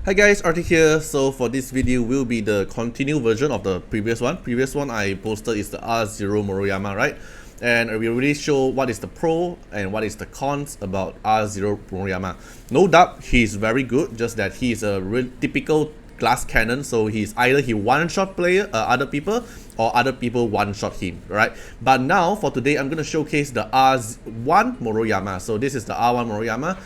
Hi guys, Artiar here. So for this video will be the continued version of the previous one. Previous one I posted is the R0 Moroyama, right? And we already show what is the pro and what is the cons about R0 Moroyama. No doubt he's very good, just that he's a real typical glass cannon, so he's either he one-shot player other people or other people one-shot him, right? But now for today I'm gonna showcase the R1 Moroyama. So this is the R1 Moroyama.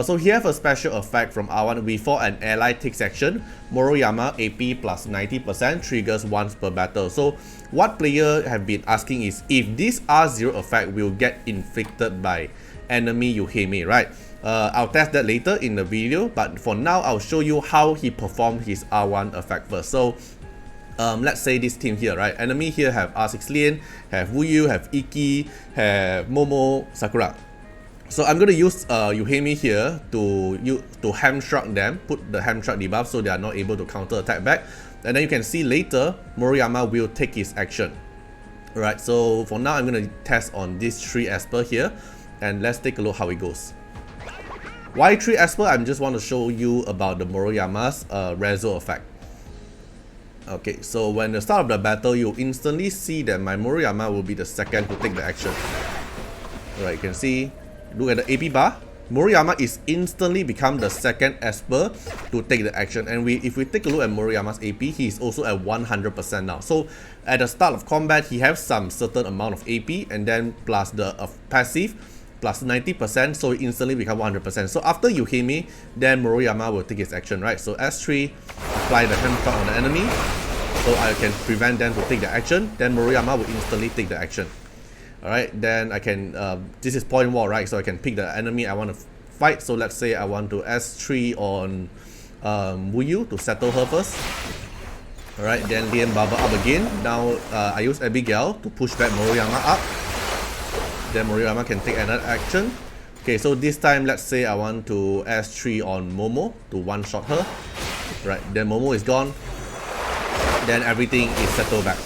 So he have a special effect from R1 before an ally takes action. Moroyama AP plus 90% triggers once per battle. So what player have been asking is if this R0 effect will get inflicted by enemy Yuuhime, right? I'll test that later in the video, but for now I'll show you how he performed his R1 effect first. So let's say this team here, right? Enemy here have R6 Lien, have Wuyu, have Iki, have Momo, Sakura. So I'm going to use Yuuhime here to hamstruck them, put the hamstruck debuff so they are not able to counter attack back. And then you can see later Moroyama will take his action. Alright, so for now I'm going to test on these 3 Esper here, and let's take a look how it goes. Why 3 Esper? I just want to show you about the Moroyama's Rezo effect. Okay, so when the start of the battle, you instantly see that my Moroyama will be the second to take the action. Alright, you can see. Look at the AP bar. Moroyama is instantly become the second Esper to take the action. And if we take a look at Moroyama's AP, he is also at 100% now. So at the start of combat, he has some certain amount of AP, and then plus the passive plus 90%, so he instantly become 100%. So after Yuuhime, then Moroyama will take his action, right? So S3, apply the hamstruck on the enemy, so I can prevent them to take the action. Then Moroyama will instantly take the action. Alright, then I can, this is point wall, right? So I can pick the enemy I want to fight. So let's say I want to S3 on Wuyu to settle her first. Alright, then Lien bubble up again. Now I use Abigail to push back Moroyama up. Then Moroyama can take another action. Okay, so this time let's say I want to S3 on Momo to one-shot her. Right, then Momo is gone. Then everything is settled back.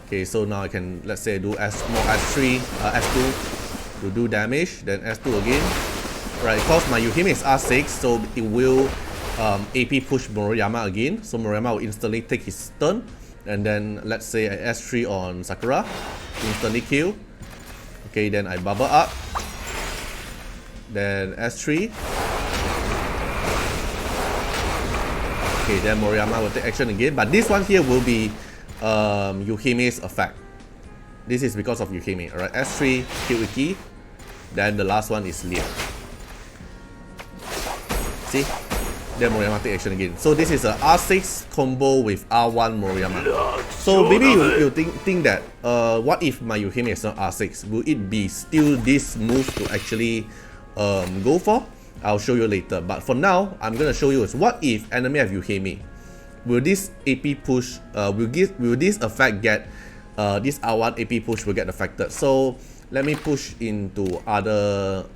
Okay, so now I can, let's say, do S3, S2 to do damage, then S2 again. Right, because my Yuuhime is R6, so it will AP push Moroyama again. So Moroyama will instantly take his turn. And then let's say I S3 on Sakura, instantly kill. Okay, then I bubble up. Then S3. Okay, then Moroyama will take action again. But this one here will be Yuuhime's effect. This is because of Yuuhime. Alright, S3, kill Iki. Then the last one is Lien. See? Then Moroyama take action again. So this is a R6 combo with R1 Moroyama. So maybe you think that what if my Yuuhime is not R6? Will it be still this move to actually go for? I'll show you later. But for now, I'm gonna show you is what if enemy have Yuuhime. Will this AP push, will this effect get, this R1 AP push will get affected? So let me push into other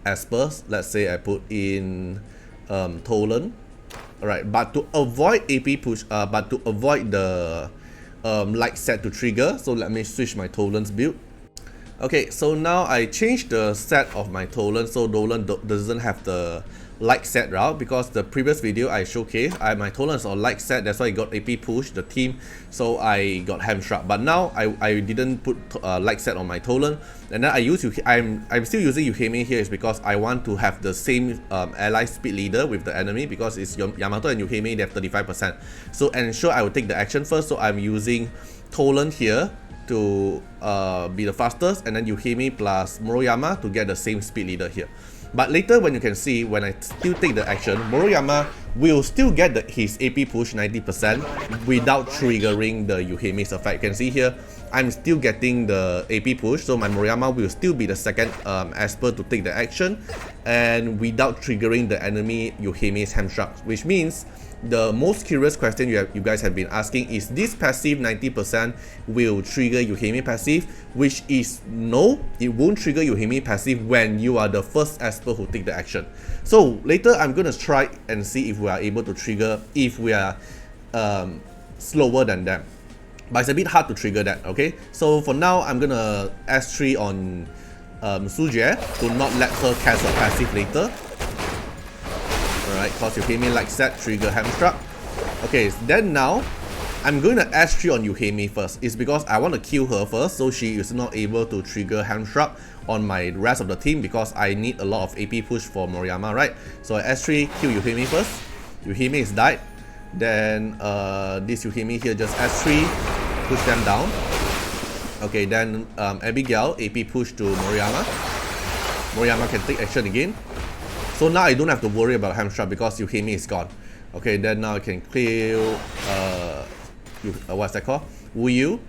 Espers. Let's say I put in Tolan. Alright, but to avoid AP push, but to avoid the light set to trigger, so let me switch my Tolan's build. Okay, so now I changed the set of my Tolan, so Tolan doesn't have the light set route, because the previous video I showcased, my Tolan is on light set, that's why I got AP push the team, so I got hamstruck. But now I didn't put light set on my Tolan, and then I'm still using Yuuhime here is because I want to have the same ally speed leader with the enemy, because it's Yamato and Yuuhime, they have 35%. So ensure I will take the action first, so I'm using Tolan here to be the fastest, and then Yuuhime plus Moroyama to get the same speed leader here. But later when you can see, when I still take the action, Moroyama will still get his AP push 90% without triggering the Yuuhime's effect. You can see here, I'm still getting the AP push, so my Moroyama will still be the second Esper to take the action, and without triggering the enemy Yuuhime's hamstruck, which means the most curious question you guys have been asking is this passive 90% will trigger Yuuhime passive, which is no, it won't trigger Yuuhime passive when you are the first Esper who take the action. So later I'm gonna try and see if we are able to trigger if we are slower than them. But it's a bit hard to trigger that, okay? So for now I'm gonna S3 on Sujie to not let her cast a passive later. Alright, because Yuuhime likes that trigger hamstruck. Okay, then now I'm going to S3 on Yuuhime first. It's because I want to kill her first, so she is not able to trigger hamstruck on my rest of the team because I need a lot of AP push for Moroyama, right? So I S3 kill Yuuhime first. Yuuhime is died. Then this Yuuhime here just S3 push them down. Okay, then Abigail AP push to Moroyama. Moroyama can take action again. So now I don't have to worry about hamstruck because Yuuhime is gone. Okay, then now I can kill what's that called? Wuyu.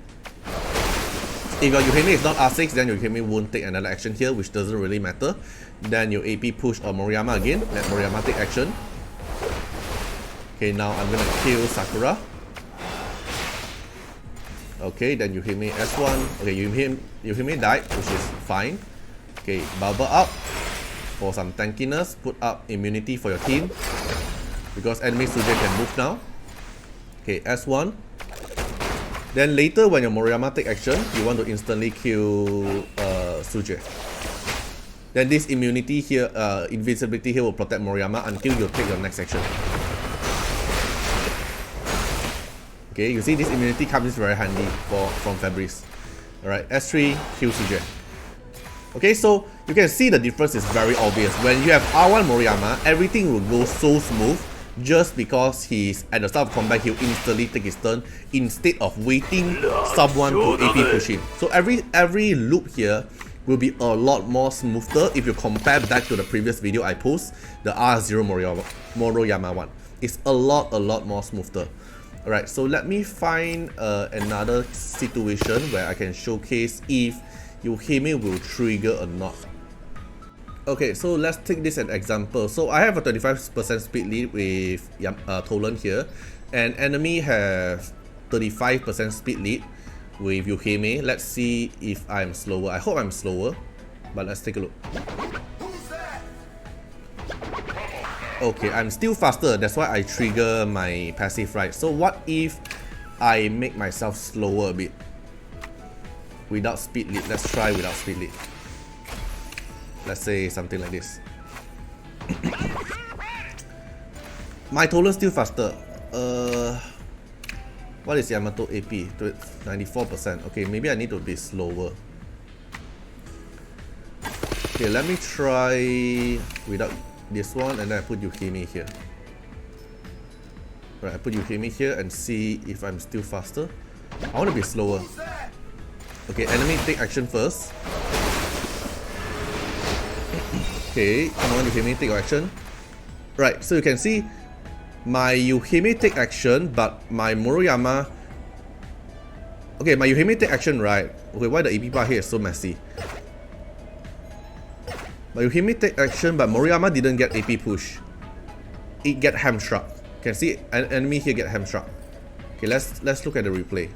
If your Yuuhime is not R6, then your Yuuhime won't take another action here, which doesn't really matter. Then you AP push on Moroyama again. Let Moroyama take action. Okay, now I'm gonna kill Sakura. Okay, then Yuuhime S1. Okay, Yuuhime died, which is fine. Okay, bubble up for some tankiness. Put up immunity for your team because enemy Suje can move now. Okay, S1. Then later when your Moroyama take action, you want to instantly kill Suje. Then this immunity here, invincibility here will protect Moroyama until you take your next action. Okay, you see this immunity comes very handy from Fabrice. Alright, S3, kill Suje. Okay, so you can see the difference is very obvious. When you have R1 Moroyama, everything will go so smooth. Just because he's at the start of combat, he'll instantly take his turn instead of waiting someone to AP push him. So every loop here will be a lot more smoother if you compare back to the previous video I post, the R0 Moroyama one. It's a lot more smoother. Alright, so let me find another situation where I can showcase if Yuuhime will trigger or not. Okay, so let's take this as an example. So I have a 25% speed lead with Tolan here, and enemy have 35% speed lead with Yuuhime. Let's see if I'm slower. I hope I'm slower, but let's take a look. Okay, I'm still faster. That's why I trigger my passive, right? So what if I make myself slower a bit without speed lead? Let's try without speed lead. Let's say something like this. My Tolan still faster. What is Yamato AP? 94%. Okay, maybe I need to be slower. Okay, let me try without this one, and then I put Yuuhime here. Right, I put Yuuhime here and see if I'm still faster. I want to be slower. Okay, enemy take action first. Okay, come on Yuuhime, take your action. Right, so you can see my Yuuhime take action, but my Moroyama... Okay, my Yuuhime take action, right? Okay, why the AP bar here is so messy? My Yuuhime take action, but Moroyama didn't get AP push. It get hamstruck. You can see an enemy here get hamstruck. Okay, let's look at the replay.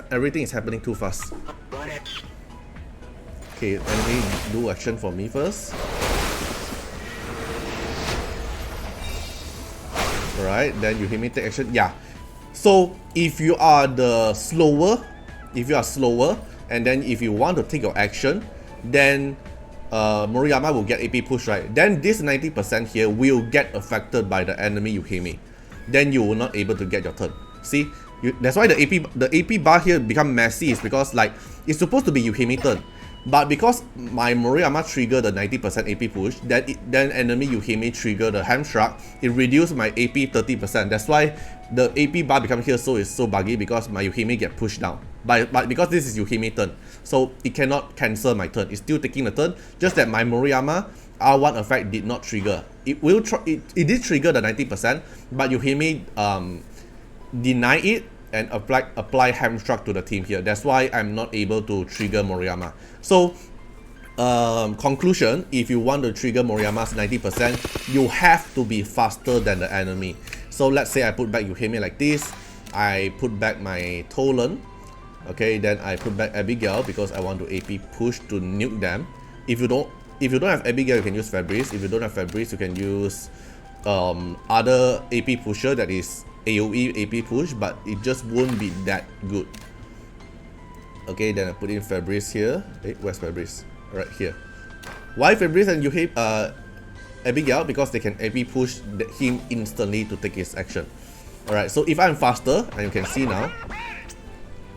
Everything is happening too fast. Okay, enemy do action for me first. Alright, then Yuuhime take action. Yeah. So if you are slower, and then if you want to take your action, then Moroyama will get AP push, right? Then this 90% here will get affected by the enemy Yuuhime. Then you will not able to get your turn. See? That's why the AP bar here become messy, is because like it's supposed to be Yuuhime turn. But because my Moroyama triggered the 90% AP push, then enemy Yuuhime trigger the hamstruck, it reduced my AP 30%. That's why the AP bar become here is so buggy, because my Yuuhime get pushed down. But because this is Yuuhime turn, so it cannot cancel my turn. It's still taking the turn, just that my Moroyama R1 effect did not trigger. It did trigger the 90%, but Yuuhime deny it and apply hamstruck to the team here. That's why I'm not able to trigger Moroyama. So conclusion, if you want to trigger Moroyama's 90%, you have to be faster than the enemy. So let's say I put back Yuuhime like this, I put back my Tolan, okay, then I put back Abigail because I want to AP push to nuke them. If you don't have Abigail, you can use Fabrice. If you don't have Fabrice, you can use other AP pusher that is AoE AP push, but it just won't be that good. Okay, then I put in Fabrice here. Hey, where's Fabrice? Right here. Why Fabrice and Abigail because they can AP push him instantly to take his action. Alright, so if I'm faster, and you can see now,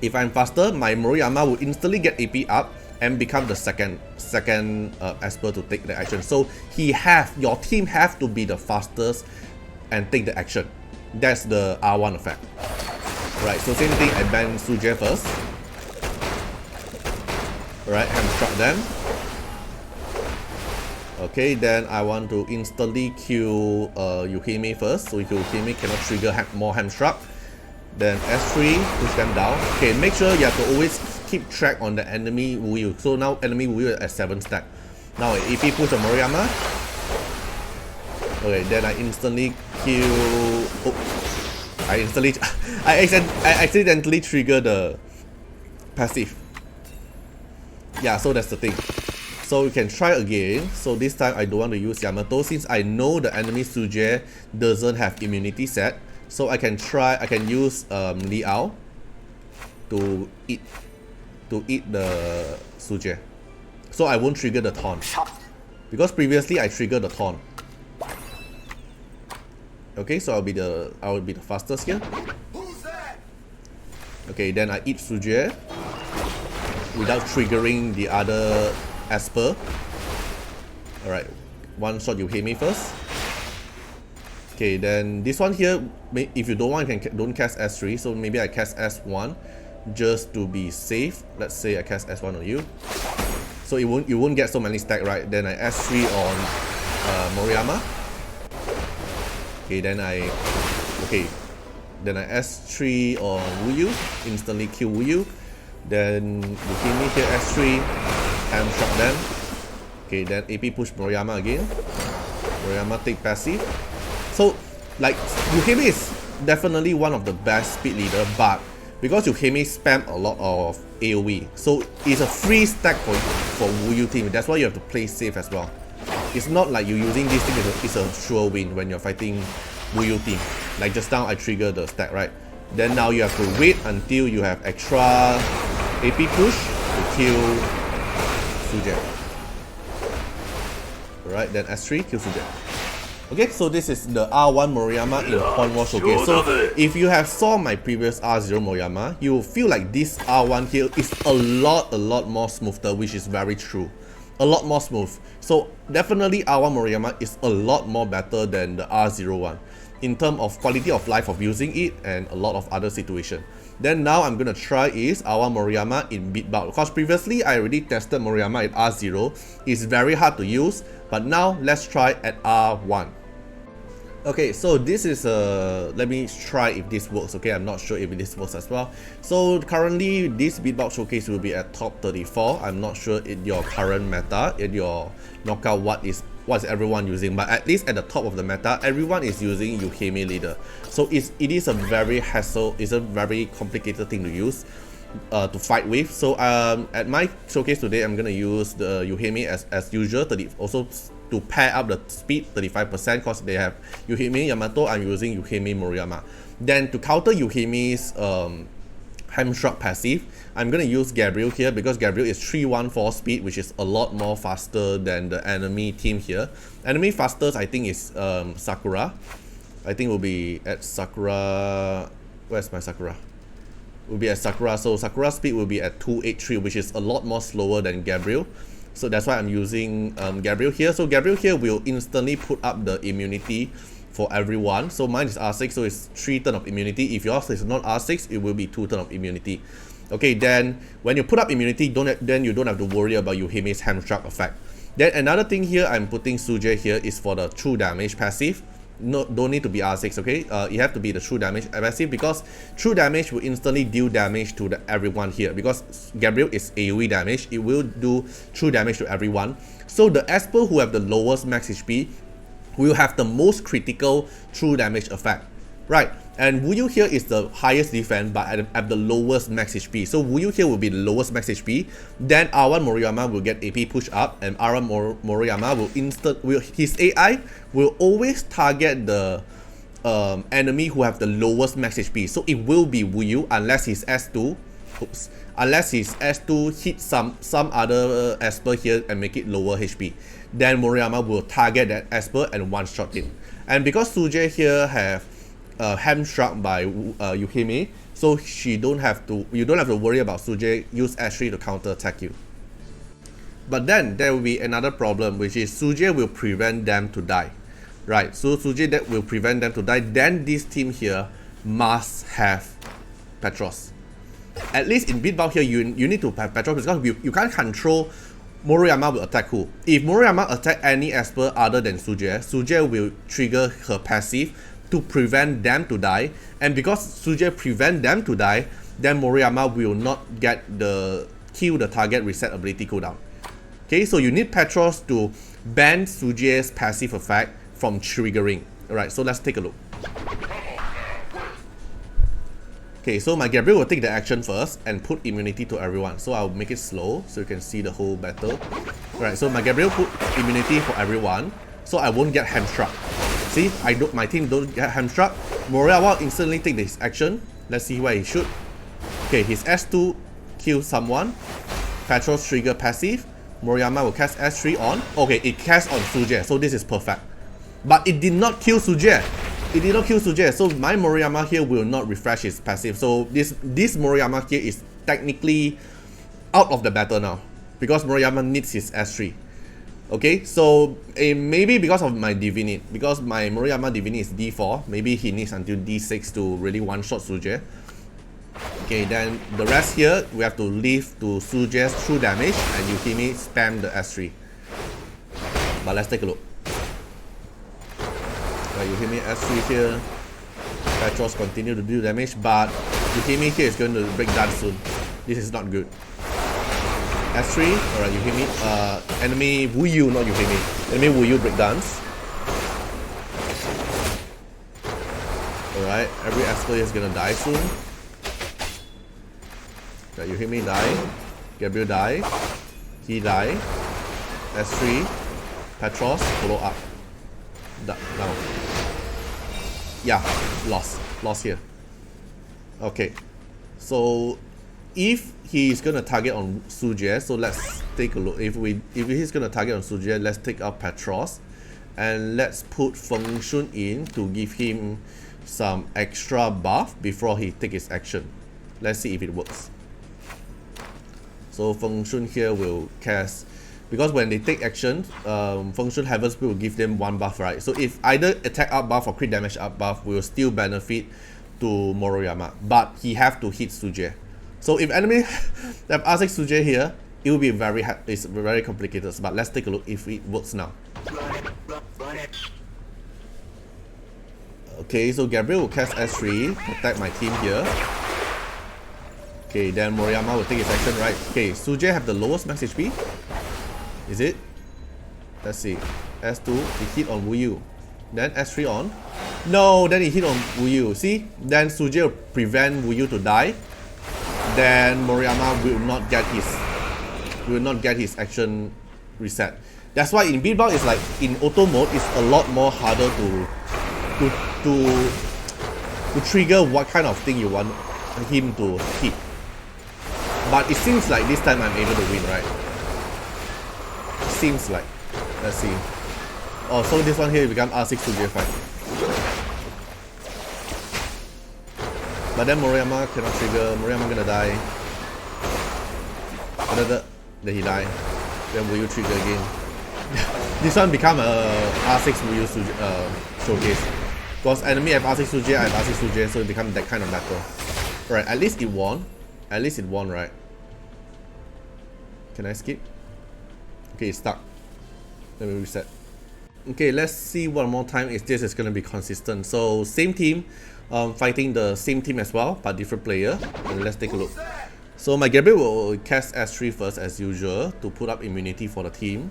if I'm faster, my Moroyama will instantly get AP up and become the second Esper to take the action. So your team have to be the fastest and take the action. That's the R1 effect. Right, so same thing, I ban Suje first. Alright, hamstruck them. Okay, then I want to instantly kill Yuuhime first, so Yuuhime cannot trigger more hamstruck. Then S3, push them down. Okay, make sure you have to always keep track on the enemy Wuyu. So now enemy Wuyu at 7 stack. Now I AP push the Moroyama. Okay, then I instantly kill... Oh, I accidentally trigger the passive. Yeah, so that's the thing. So we can try again. So this time I don't want to use Yamato since I know the enemy Suje doesn't have immunity set. So I can use Liao to eat the Suje. So I won't trigger the taunt. Because previously I triggered the taunt. Okay, so I will be the fastest here. Okay, then I eat Suje without triggering the other Esper. Alright, one shot Yuuhime first. Okay, then this one here, if you don't want, you can don't cast S3. So maybe I cast S1 just to be safe. Let's say I cast S1 on you. So you won't get so many stack, right? Then I S3 on Moroyama. Okay, then I S3 on Wuyu, instantly kill Wuyu. Then Yuuhime here S3, hamstruck them. Okay, then AP push Moroyama again. Moroyama take passive. So, like, Yuuhime is definitely one of the best speed leader, but because Yuuhime spam a lot of AoE, so it's a free stack for Wuyu team. That's why you have to play safe as well. It's not like you using this thing is a sure win when you're fighting Wuyu team. Like just now I trigger the stack, right? Then now you have to wait until you have extra AP push to kill Suje. Alright, then S3, kill Suje. Okay, so this is the R1 Moroyama in Pawn War Showcase. So if you have saw my previous R0 Moroyama, you will feel like this R1 here is a lot more smoother, which is very true. A lot more smooth. So definitely R1 Moroyama is a lot more better than the R0 one in terms of quality of life of using it and a lot of other situations. Then now I'm gonna try is R1 Moroyama in Beatbout, because previously I already tested Moroyama at R0. It's very hard to use, but now let's try at R1. Okay, so this is let me try if this works. Okay, I'm not sure if this works as well. So currently this Beatbout Showcase will be at top 34. I'm not sure in your current meta, in your knockout what's everyone using, but at least at the top of the meta, everyone is using Yuuhime leader. So it is a very it's a very complicated thing to use to fight with. So at my showcase today, I'm gonna use the Yuuhime as usual, also to pair up the speed 35% because they have Yuuhime Yamato. I'm using Yuuhime Moroyama. Then to counter Yuuhime's hamstruck passive, I'm gonna use Gabriel here because Gabriel is 314 speed, which is a lot more faster than the enemy team here. Enemy fastest I think is Sakura. I think will be at Sakura. Where's my Sakura? Will be at Sakura. So Sakura speed will be at 283, which is a lot more slower than Gabriel. So that's why I'm using Gabriel here. So Gabriel here will instantly put up the immunity for everyone. So mine is R6, so it's 3 turn of immunity. If yours is not R6, it will be 2 turn of immunity. Okay, then when you put up immunity, then you don't have to worry about Yuuhime's hamstruck effect. Then another thing here, I'm putting Suje here is for the true damage passive. No, don't need to be R6, okay? You have to be the true damage passive because true damage will instantly deal damage to everyone here. Because Gabriel is AoE damage, it will do true damage to everyone. So the Esper who have the lowest max HP will have the most critical true damage effect, right? And Wuyu here is the highest defense but at the lowest max HP. So Wuyu here will be the lowest max HP. Then R1 Moroyama will get AP push up, and R1 Moroyama will his AI will always target the enemy who have the lowest max HP. So it will be Wuyu unless his S2 unless his S2 hit some other Esper here and make it lower HP. then Moroyama will target that Esper and one-shot it. And because Suje here have hamstruck by Yuuhime, so you don't have to worry about Suje use S3 to counter attack you. But then there will be another problem, which is Suje will prevent them to die. Right, so Suje that will prevent them to die. Then this team here must have Petros. At least in Beatbout here, you need to have Petros because you can't control Moroyama will attack who. If Moroyama attack any Esper other than Suje, Suje will trigger her passive to prevent them to die. And because Suje prevent them to die, then Moroyama will not get the kill the target reset ability cooldown. Okay, so you need Petros to ban Suje's passive effect from triggering. Alright, so let's take a look. Okay, so my Gabriel will take the action first and put immunity to everyone. So I'll make it slow so you can see the whole battle. Alright, so my Gabriel put immunity for everyone, so I won't get hamstruck. See, my team don't get hamstruck. Moroyama will instantly take this action. Let's see where he shoot. Okay, his S2 kills someone. Petros trigger passive. Moroyama will cast S3 on. Okay, it cast on Suje, so this is perfect. But it did not kill Suje. It did not kill Suje, so my Moroyama here will not refresh his passive. So this Moroyama here is technically out of the battle now because Moroyama needs his S3. Okay, so maybe because of my Divinity, because my Moroyama Divinity is D4, maybe he needs until D6 to really one-shot Suje. Okay, then the rest here, we have to leave to Suje's true damage and Yuuhime spam the S3. But let's take a look. Yuuhime S3 here. Petros continue to do damage, but Yuuhime here is going to break dance soon. This is not good. S3, alright, Yuuhime, enemy Wuyu, not Yuuhime. Enemy Wuyu break dance. Alright, every Esper is gonna die soon. Okay, Yuuhime die. Gabriel die. He die. S3. Petros, follow up. Down. Yeah, lost here. Okay, so if he's gonna target on Suje, so let's take a look. If he's gonna target on Suje, let's take out Petros and let's put Feng Shun in to give him some extra buff before he take his action. Let's see if it works. So Feng Shun here will cast, because when they take action, Feng Shun Heaven's Spirit will give them one buff, right? So if either attack up buff or crit damage up buff will still benefit to Moroyama, but he have to hit Suje. So if enemy have R6 Suje here, it will be it's very complicated. But let's take a look if it works now. Okay, so Gabriel will cast S3, protect my team here. Okay, then Moroyama will take his action, right? Okay, Suje have the lowest max HP. Is it? Let's see. S2, he hit on Wuyu. Then S3 on. No, then he hit on Wuyu. See? Then Suje will prevent Wuyu to die. Then Moroyama will not get his action reset. That's why in Beatbout it's like in auto mode it's a lot more harder to trigger what kind of thing you want him to hit. But it seems like this time I'm able to win, right? Seems like. Let's see. Oh, so this one here become R6 Suje fight. But then Moroyama cannot trigger. Moroyama gonna die. Then he die. Then Wuyu trigger again. This one become a R6 Wuyu showcase. Because enemy have R6 Suje, I have R6 Suje, so it become that kind of battle. Right, at least it won. At least it won, right? Can I skip? Okay, it's stuck. Let me reset. Okay, let's see one more time if this is gonna be consistent. So same team, fighting the same team as well, but different player. And let's take a look. So my Gabriel will cast S3 first as usual to put up immunity for the team.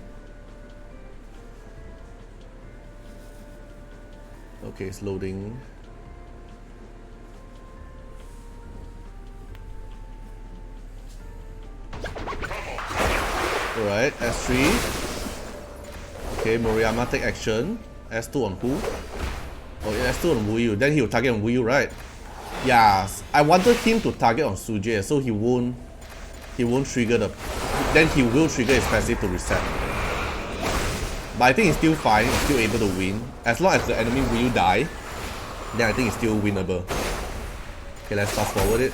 Okay, it's loading. Alright, S3. Okay, Moroyama take action. S2 on who? Oh, yeah, S2 on Wuyu. Then he will target on Wuyu, right? Yes. I wanted him to target on Suje, so he won't trigger the. Then he will trigger his passive to reset. But I think it's still fine, it's still able to win. As long as the enemy will die, then I think it's still winnable. Okay, let's fast forward it.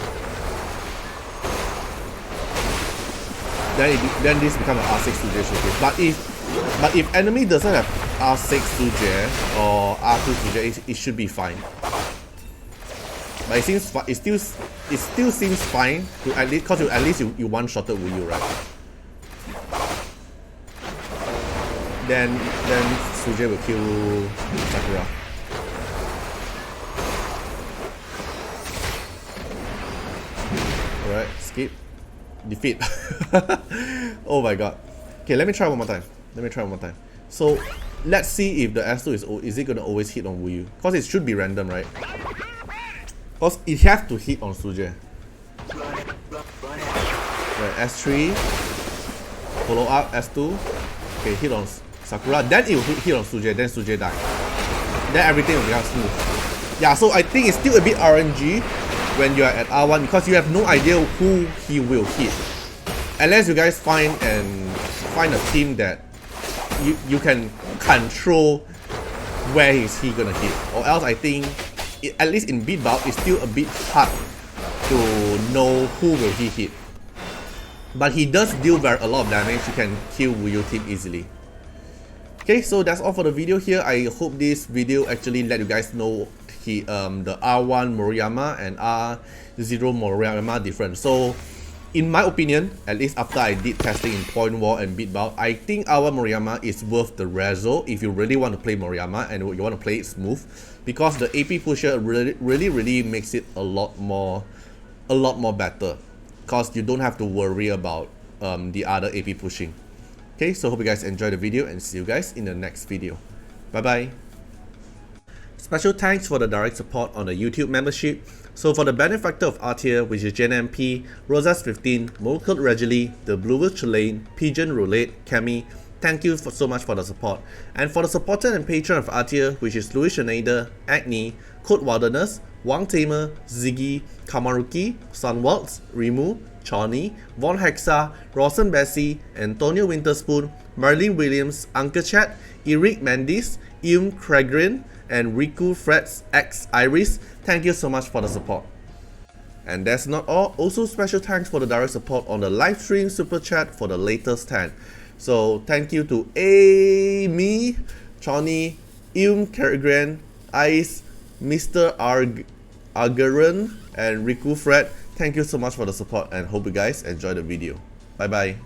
Then this becomes an R6 Suje showcase. But if enemy doesn't have R6 Suje or R2 Suje, it should be fine. But it still seems fine to at least, because at least you one-shotted Wuyu, right? Then Suje will kill Sakura. Alright, skip. Defeat. Oh my god. Okay, let me try one more time. So let's see if the S2 is it gonna always hit on Wuyu? Because it should be random, right? Because it has to hit on Suje. Right, S3. Follow up, S2. Okay, hit on Sakura. Then it will hit on Suje, then Suje die. Then everything will become smooth. Yeah, so I think it's still a bit RNG when you are at R1 because you have no idea who he will hit. Unless you guys find a team that you can control where is he gonna hit. Or else I think, at least in Beatbout, it's still a bit hard to know who will he hit. But he does deal a lot of damage. You can kill Wuyu team easily. Okay, so that's all for the video here. I hope this video actually let you guys know the R1 Moroyama and R0 Moroyama difference. So in my opinion, at least after I did testing in Point War and Beatbout, I think R1 Moroyama is worth the rezo if you really want to play Moroyama and you want to play it smooth, because the AP pusher really makes it a lot more better, because you don't have to worry about the other AP pushing. Okay, so hope you guys enjoyed the video and see you guys in the next video. Bye bye. Special thanks for the direct support on the YouTube membership. So for the benefactor of Artiar, which is JNMP, Rosas15, Molkut Regili, The Bluer Chulane, Pigeon Roulette, Kemi, thank you so much for the support. And for the supporter and patron of Artiar, which is Louis Schneider, Agni, Code Wilderness, Wang Tamer, Ziggy, Kamaruki, Sunwaltz, Rimu, Chawny, Von Hexa, Rawson Bessie, Antonio Winterspoon, Marlene Williams, Uncle Chat, Eric Mandis, Craigrin, and Riku Freds X Iris, thank you so much for the support. And that's not all, also special thanks for the direct support on the live stream super chat for the latest 10. So thank you to Amy, Chawny, Craigrin, Ice, Mr. Argeron, and Riku Fred. Thank you so much for the support and hope you guys enjoy the video. Bye bye.